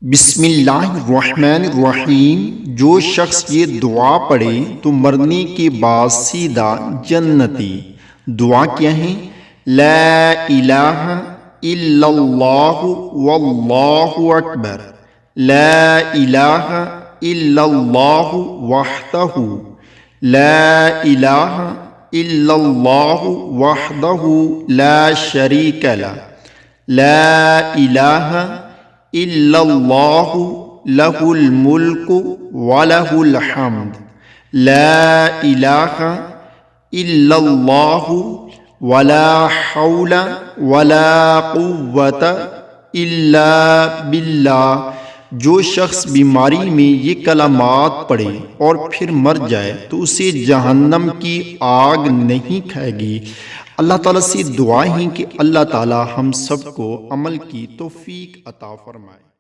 بسم اللہ الرحمن الرحیم۔ جو شخص یہ دعا پڑھے تو مرنے کے بعد سیدھا جنتی۔ دعا کیا ہے؟ لا الہ الا اللہ واللہ اکبر، لا الہ الا اللہ وحدہ، لا الہ الا اللہ وحدہ لا شریک لہ، لا الہ الا اللہ لہ الملک ولہ الحمد، لا الہ الا اللہ ولا حول ولا قوت الا باللہ۔ جو شخص بیماری میں یہ کلمات پڑھے اور پھر مر جائے تو اسے جہنم کی آگ نہیں کھائے گی۔ اللہ تعالیٰ سے دعا ہے کہ اللہ تعالیٰ ہم سب کو عمل کی توفیق عطا فرمائے۔